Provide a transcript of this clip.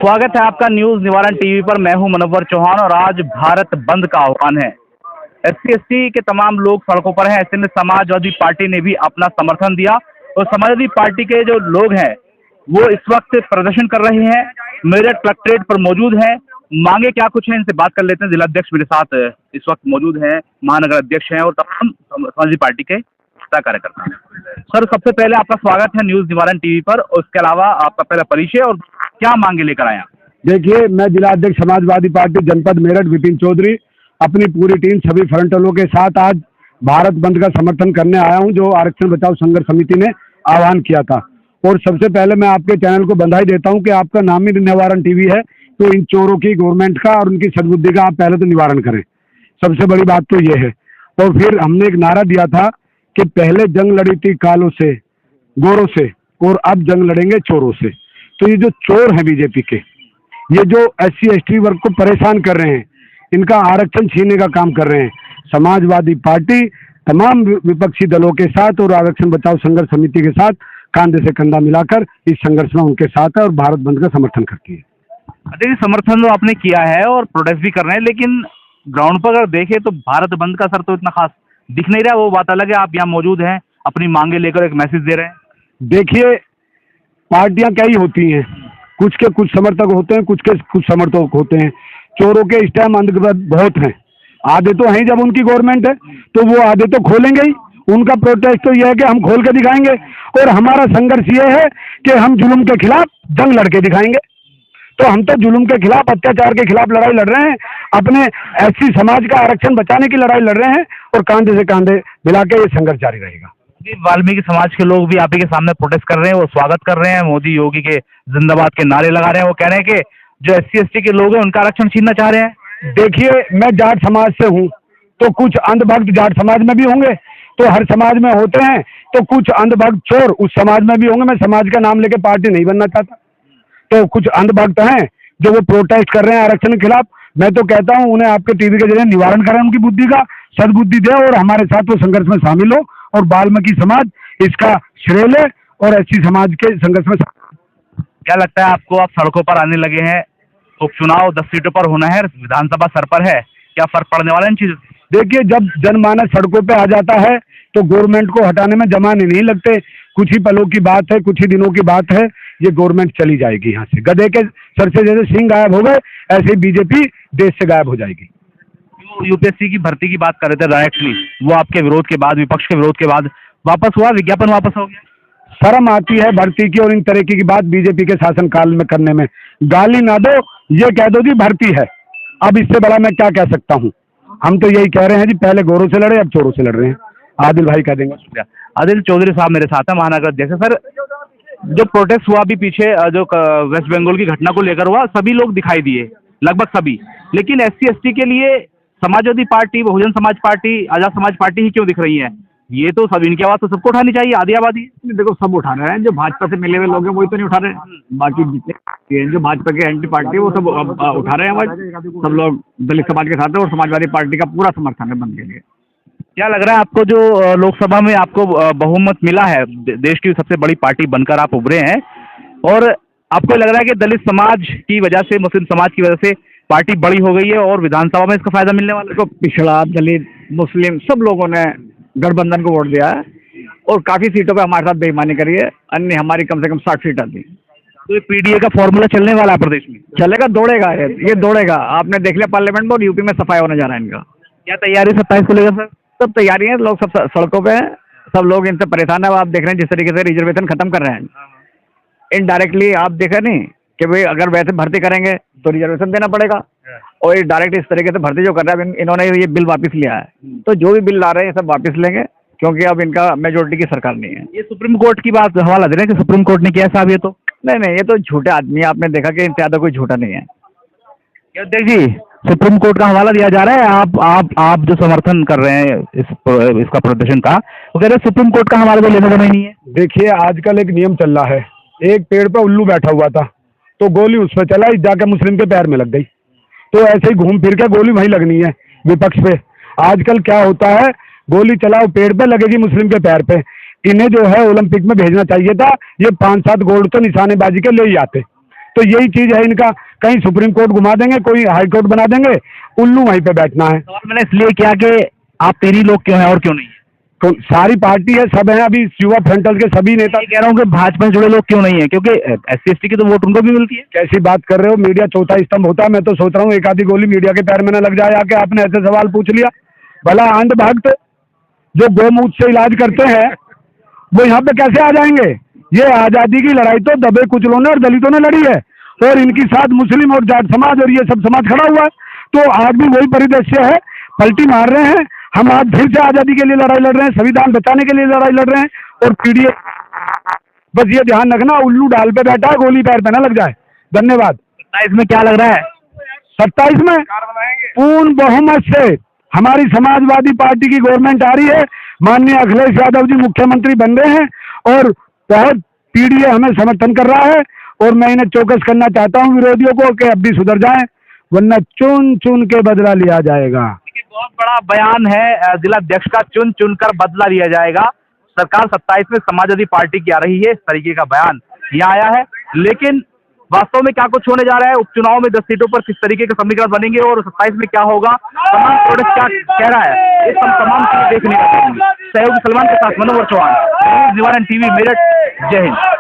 स्वागत है आपका न्यूज निवारण टीवी पर। मैं हूं मनोवर चौहान और आज भारत बंद का आह्वान है। एससी एसटी के तमाम लोग सड़कों पर हैं। ऐसे में समाजवादी पार्टी ने भी अपना समर्थन दिया और समाजवादी पार्टी के जो लोग हैं वो इस वक्त प्रदर्शन कर रहे हैं, मेरठ कलेक्ट्रेट पर मौजूद हैं। मांगे क्या कुछ है, इनसे बात कर लेते हैं। जिलाध्यक्ष मेरे साथ इस वक्त मौजूद हैं, महानगर अध्यक्ष हैं और तमाम समाजवादी पार्टी के कार्यकर्ता हैं। सर, सबसे पहले आपका स्वागत है न्यूज निवारण टीवी पर। उसके अलावा आपका पहला परिचय और क्या मांगे लेकर आए? देखिए, मैं जिला अध्यक्ष समाजवादी पार्टी जनपद मेरठ विपिन चौधरी अपनी पूरी टीम सभी फ्रंटलों के साथ आज भारत बंद का समर्थन करने आया हूं, जो आरक्षण बचाओ संघर्ष समिति ने आह्वान किया था। और सबसे पहले मैं आपके चैनल को बधाई देता हूं कि आपका नाम ही निवारण टीवी है, तो इन चोरों की, गवर्नमेंट का और उनकी सद्बुद्धि का आप पहले तो निवारण करें। सबसे बड़ी बात तो ये है। और फिर हमने एक नारा दिया था कि पहले जंग लड़ी थी कालों से, गोरों से, और अब जंग लड़ेंगे चोरों से। तो ये जो चोर हैं बीजेपी के, ये जो SC ST वर्ग को परेशान कर रहे हैं, इनका आरक्षण छीनने का काम कर रहे हैं, समाजवादी पार्टी तमाम विपक्षी दलों के साथ और आरक्षण बचाओ संघर्ष समिति के साथ कंधे से कंधा मिलाकर इस संघर्ष में उनके साथ है और भारत बंद का समर्थन करती है। देखिए, समर्थन तो आपने किया है और प्रोटेस्ट भी कर रहे हैं, लेकिन ग्राउंड पर अगर देखें तो भारत बंद का असर तो इतना खास दिख नहीं रहा। वो बात अलग है, आप यहाँ मौजूद हैं, अपनी मांगे लेकर एक मैसेज दे रहे हैं। देखिए, पार्टियां क्या ही होती हैं, कुछ के कुछ समर्थक होते हैं, कुछ के कुछ समर्थक होते हैं। चोरों के इस टाइम अंधविश्वास बहुत हैं। आधे तो हैं, जब उनकी गवर्नमेंट है तो वो आधे तो खोलेंगे ही। उनका प्रोटेस्ट तो यह है कि हम खोल के दिखाएंगे, और हमारा संघर्ष ये है कि हम जुल्म के खिलाफ जंग लड़के दिखाएंगे। तो हम तो जुल्म के खिलाफ, अत्याचार के खिलाफ लड़ाई लड़ रहे हैं, अपने SC समाज का आरक्षण बचाने की लड़ाई लड़ रहे हैं, और कंधे से कंधे मिला के ये संघर्ष जारी रहेगा। वाल्मीकि समाज के लोग भी आप ही के सामने प्रोटेस्ट कर रहे हैं, वो स्वागत कर रहे हैं, मोदी योगी के जिंदाबाद के नारे लगा रहे हैं। वो कह रहे हैं कि जो SC ST के लोग हैं उनका आरक्षण छीनना चाह रहे हैं। देखिए, मैं जाट समाज से हूँ, तो कुछ अंधभक्त जाट समाज में भी होंगे, तो हर समाज में होते हैं, तो कुछ अंधभक्त चोर उस समाज में भी होंगे। मैं समाज का नाम लेके पार्टी नहीं बनना चाहता। तो कुछ अंधभक्त हैं जो वो प्रोटेस्ट कर रहे हैं आरक्षण के खिलाफ। मैं तो कहता हूँ उन्हें आपके टीवी के जरिए निवारण करें, उनकी बुद्धि का सद्बुद्धि दे और हमारे साथ वो संघर्ष में शामिल हो, और वाल्मीकि समाज इसका श्रेय ले और SC समाज के संघर्ष में। क्या लगता है आपको, आप सड़कों पर आने लगे हैं, उपचुनाव 10 सीटों पर होना है, विधानसभा सर पर है, क्या फर्क पड़ने वाला है इन चीजों? देखिए, जब जनमानस सड़कों पे आ जाता है तो गवर्नमेंट को हटाने में जमाने नहीं लगते। कुछ ही पलों की बात है, कुछ ही दिनों की बात है, ये गवर्नमेंट चली जाएगी यहाँ से। गधे के सर से जैसे सिंह गायब हो गए, ऐसे ही बीजेपी देश से गायब हो जाएगी। UPSC की भर्ती की बात कर रहे थे डायरेक्टली, वो आपके विरोध के बाद, विपक्ष के विरोध के बाद वापस हुआ, विज्ञापन वापस हो गया। शर्म आती है भर्ती की और इन तरीके की बात बीजेपी के शासनकाल में करने में। गाली ना दो, ये कह दो कि भर्ती है। अब इससे बड़ा मैं क्या कह सकता हूँ? हम तो यही कह रहे हैं जी, पहले गोरों से लड़े, अब चोरों से लड़ रहे हैं। आदिल भाई कह देंगे। आदिल चौधरी साहब मेरे साथ है, महानगर अध्यक्ष। सर, जो प्रोटेस्ट हुआ अभी पीछे, जो वेस्ट बंगाल की घटना को लेकर हुआ, सभी लोग दिखाई दिए, लगभग सभी, लेकिन SC ST के लिए Samajwadi party, Bahujan Samaj party, Azad Samaj party ही क्यों दिख रही है? ये तो सब, इनकी आवाज तो सबको उठानी चाहिए, आधी आबादी। देखो, सब उठा रहे हैं, जो भाजपा से मिले हुए लोग हैं वही तो नहीं उठा रहे हैं। बाकी जितने जो भाजपा के एंटी पार्टी है वो सब उठा रहे हैं आवाज। सब लोग दलित समाज के साथ है और समाजवादी पार्टी का पूरा समर्थन है बंद के लिए। क्या लग रहा है आपको, जो लोकसभा में आपको बहुमत मिला है, देश की सबसे बड़ी पार्टी बनकर आप उभरे हैं, और आपको लग रहा है कि दलित समाज की वजह से, मुस्लिम समाज की वजह से पार्टी बड़ी हो गई है और विधानसभा में इसका फायदा मिलने वाला है? तो पिछड़ा, दलित, मुस्लिम सब लोगों ने गठबंधन को वोट दिया है और काफी सीटों पे हमारे साथ बेईमानी करी है। अन्य हमारी कम से कम 60 सीट आती। तो ये PDA का फॉर्मूला चलने वाला है प्रदेश में? चलेगा, दौड़ेगा, ये दौड़ेगा। आपने देख लिया पार्लियामेंट में और UP में सफाई होने जा रहा है इनका। क्या तैयारी 27 को लेकर? सर, सब तैयारी है, लोग सब सड़कों पे हैं, सब लोग इनसे परेशान है। आप देख रहे हैं जिस तरीके से रिजर्वेशन खत्म कर रहे हैं, इनडायरेक्टली आप देख रहे नहीं कि भाई अगर वैसे भर्ती करेंगे तो रिजर्वेशन देना पड़ेगा, और ये डायरेक्ट इस तरीके से भर्ती जो कर रहा है, इन्होंने ये बिल वापस लिया है। तो जो भी बिल ला रहे हैं सब वापस लेंगे, क्योंकि अब इनका मेजोरिटी की सरकार नहीं है। ये सुप्रीम कोर्ट की बात हवाला दे रहे हैं कि सुप्रीम कोर्ट ने किया साहब, ये तो नहीं, ये तो झूठे आदमी है। आपने देखा कि इनसे ज्यादा कोई झूठा नहीं है। क्या देखिए, सुप्रीम कोर्ट का हवाला दिया जा रहा है। आप जो समर्थन कर रहे हैं इसका प्रदर्शन का, वो कह रहे हैं सुप्रीम कोर्ट का हमारे को लेना देना ही नहीं है। देखिए, आजकल एक नियम चल रहा है, एक पेड़ पे उल्लू बैठा हुआ था, तो गोली उस पर चलाई, जाके मुस्लिम के पैर में लग गई। तो ऐसे ही घूम फिर के गोली वहीं लगनी है विपक्ष पे। आजकल क्या होता है, गोली चलाओ पेड़ पे, लगेगी मुस्लिम के पैर पे। इन्हें जो है ओलंपिक में भेजना चाहिए था। ये 5-7 गोल्ड तो निशानेबाजी के ले ही आते, तो यही चीज है इनका, कहीं सुप्रीम कोर्ट घुमा देंगे, कोई हाई कोर्ट बना देंगे, उल्लू वहीं पे बैठना है। सवाल मैंने इसलिए किया कि आप तेरी लोग क्यों हैं और क्यों नहीं है। तो सारी पार्टी है, सब है, अभी युवा फ्रंटल के सभी नेता। मैं कह रहा हूँ कि भाजपा से जुड़े लोग क्यों नहीं है, क्योंकि SC ST की तो वोट उनको भी मिलती है। कैसी बात कर रहे हो, मीडिया चौथा स्तंभ होता है। मैं तो सोच रहा हूँ एक आधी गोली मीडिया के पैर में न लग जाए आके, आपने ऐसे सवाल पूछ लिया। भला आंध भक्त जो गोमूत्र से इलाज करते हैं वो यहाँ पे कैसे आ जाएंगे। ये आजादी की लड़ाई तो दबे कुचलों ने और दलितों ने लड़ी है, और इनकी साथ मुस्लिम और जाट समाज और ये सब समाज खड़ा हुआ है। तो आज भी वही परिदृश्य है, पलटी मार रहे हैं। हम आज फिर से आजादी के लिए लड़ाई लड़ रहे हैं, संविधान बचाने के लिए लड़ाई लड़ रहे हैं। और पीडीए, बस ये ध्यान रखना, उल्लू डाल पे बैठा है, गोली पैर पे ना लग जाए। धन्यवाद। 27 में क्या लग रहा है? 27 में पूर्ण बहुमत से हमारी समाजवादी पार्टी की गवर्नमेंट आ रही है। माननीय अखिलेश यादव जी मुख्यमंत्री बन रहे हैं और बहुत पीडीए हमें समर्थन कर रहा है। और मैं इन्हें चौकस करना चाहता हूं विरोधियों को कि अब भी सुधर जाएं, वरना चुन चुन के बदला लिया जाएगा। बहुत बड़ा बयान है जिलाध्यक्ष का, चुन चुनकर बदला लिया जाएगा। सरकार 27 में समाजवादी पार्टी की आ रही है, इस तरीके का बयान यहाँ आया है। लेकिन वास्तव में क्या कुछ होने जा रहा है, उपचुनाव में 10 सीटों पर किस तरीके के समीकरण बनेंगे और 27 में क्या होगा, तमाम प्रोडक्ट क्या कह रहा है, ये सब तमाम चीजें देखने का। सहयोगी सलमान के साथ मनोहर चौहान, न्यूज़ निवारण TV मेरठ। जय हिंद।